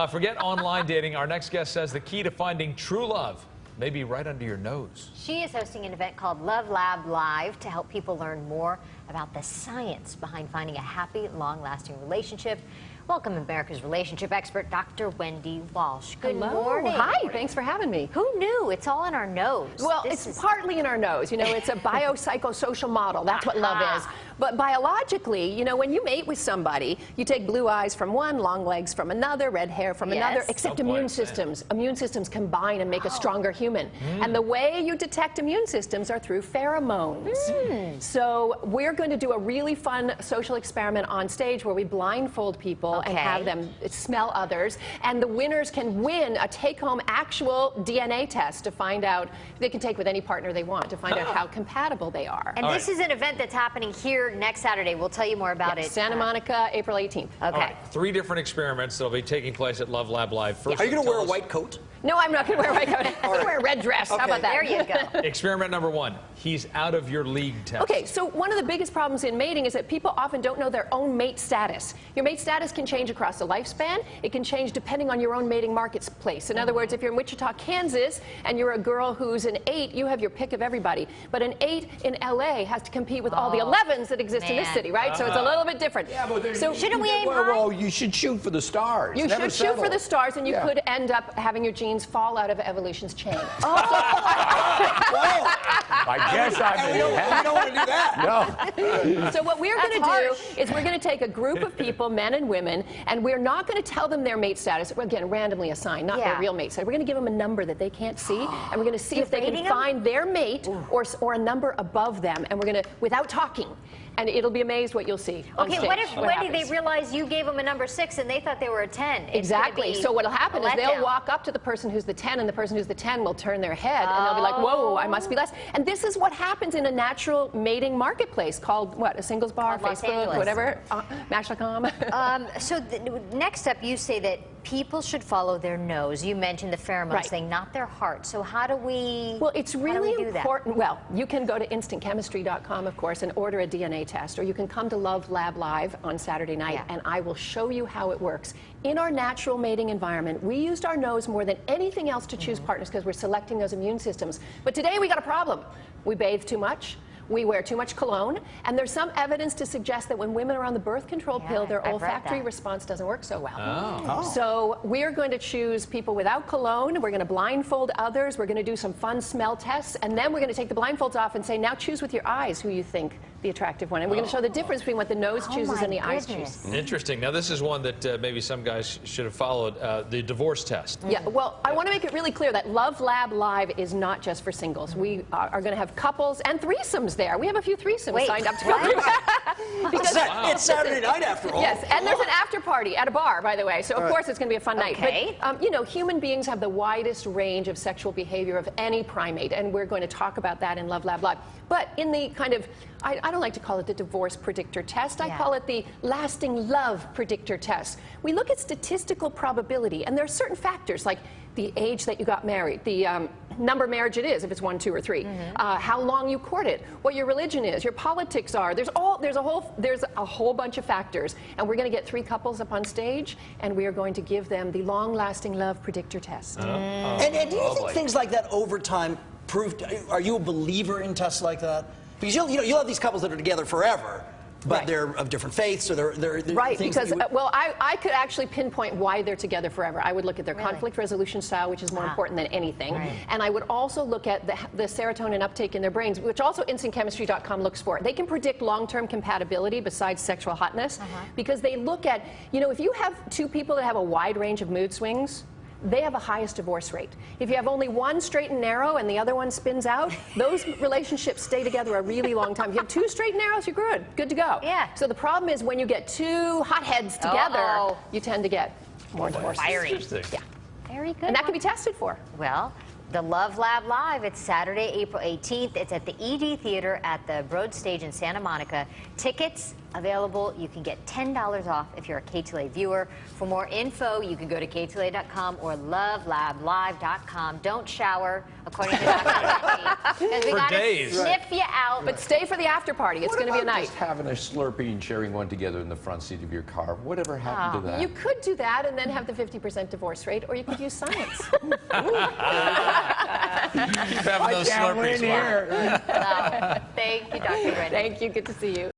Forget online dating. Our next guest says the key to finding true love may be right under your nose. She is hosting an event called Love Lab Live to help people learn more about the science behind finding a happy, long-lasting relationship. Welcome, America's relationship expert, Dr. Wendy Walsh. Good morning. Hi, thanks for having me. Who knew? It's all in our nose. Well, it's partly in our nose. You know, it's a biopsychosocial model. That's what love is. But biologically, you know, when you mate with somebody, you take blue eyes from one, long legs from another, red hair from another, except immune systems. Immune systems combine and make a stronger human. And the way you detect immune systems are through pheromones. So we're going to do a really fun social experiment on stage where we blindfold people and have them smell others. And the winners can win a take-home actual DNA test to find out, they can take with any partner they want, to find out how compatible they are. And this is an event that's happening here next Saturday. We'll tell you more about it. Santa Monica, April 18th. Okay. 3 different experiments that will be taking place at Love Lab Live. First, are you going to wear a white coat? No, I'm not going to wear a white coat. I'm going to wear a red dress. How about that? There you go. Experiment number 1. He's out of your league test. Okay, so one of the biggest problems in mating is that people often don't know their own mate status. Your mate status can change across the lifespan. It can change depending on your own mating marketplace. In other words, if you're in Wichita, Kansas, and you're a girl who's an 8, you have your pick of everybody. But an 8 in LA has to compete with all the 11s that exist in this city, right? So it's a little bit different. Yeah, but so shouldn't we aim high? Well, you should shoot for the stars. You should shoot for the stars, and you could end up having your genes fall out of evolution's chain. I guess we don't want to do that. No. So what we're going to do is we're going to take a group of people, men and women, and we're not going to tell them their mate status. We're, again, randomly assigned, not their real mate status. We're going to give them a number that they can't see, and we're going to see if they can find their mate or a number above them, and we're going to, without talking, and it'll be amazed what you'll see on stage. What if, Wendy, they realize you gave them a number 6 and they thought they were a 10? Exactly. So what'll happen is they'll walk up to the person who's the 10, and the person who's the 10 will turn their head, and they'll be like, whoa, I must be less. And this is what happens in a natural mating marketplace called, what, a singles bar, Facebook, whatever, Match.com. So next up, you say that people should follow their nose. You mentioned the pheromones thing, not their heart. So how do we Well, it's really important. That? Well, you can go to instantchemistry.com, of course, and order a DNA test, or you can come to Love Lab Live on Saturday night, and I will show you how it works. In our natural mating environment, we used our nose more than anything else to choose partners because we're selecting those immune systems. But today we got a problem. We bathe too much. We wear too much cologne, and there's some evidence to suggest that when women are on the birth control pill, their olfactory response doesn't work so well. So we're going to choose people without cologne. We're going to blindfold others. We're going to do some fun smell tests, and then we're going to take the blindfolds off and say, now choose with your eyes who you think the attractive one. And we're going to show the difference between what the nose chooses and the eyes choose. Interesting. Now, this is one that maybe some guys should have followed, the divorce test. Yeah, well, I want to make it really clear that Love Lab Live is not just for singles. We are going to have couples and threesomes there. We have a few threesomes signed up to go. Because it's Saturday night after all. Yes, and there's an after party at a bar, by the way. So, of course, it's going to be a fun night. But, you know, human beings have the widest range of sexual behavior of any primate, and we're going to talk about that in Love Lab Live. But in the kind of, I don't like to call it the divorce predictor test. I call it the lasting love predictor test. We look at statistical probability, and there are certain factors like the age that you got married, the number of marriage it is, if it's 1, 2, or 3, how long you courted, what your religion is, your politics are. There's a whole bunch of factors, and we're going to get 3 couples up on stage, and we are going to give them the long-lasting love predictor test. And do you think things like that over time proved? Are you a believer in tests like that? Because you'll have these couples that are together forever, but they're of different faiths, or they're right, because well, I could actually pinpoint why they're together forever. I would look at their conflict resolution style, which is more important than anything, and I would also look at the serotonin uptake in their brains, which also instantchemistry.com looks for. They can predict long-term compatibility besides sexual hotness, because they look at, you know, if you have 2 people that have a wide range of mood swings, they have a highest divorce rate. If you have only one straight and narrow and the other one spins out, those relationships stay together a really long time. If you have 2 straight and narrows, you're good to go. Yeah. So the problem is when you get 2 hotheads together, you tend to get more divorces. Fiery. Yeah. Very good. And that can be tested for. Well, the Love Lab Live, it's Saturday, April 18th. It's at the ED Theater at the Broad Stage in Santa Monica. Tickets available. You can get $10 off if you're a KTLA viewer. For more info, you can go to KTLA.com or lovelab.live.com. Don't shower, according to Dr. Wendy, because we For got to days. sniff you out. But stay for the after party. It's going to be a night. Just having a Slurpee and sharing one together in the front seat of your car. Whatever happened to that? You could do that and then have the 50% divorce rate, or you could use science. Keep having those Slurpees. Thank you, Dr. Wendy. Thank you. Good to see you.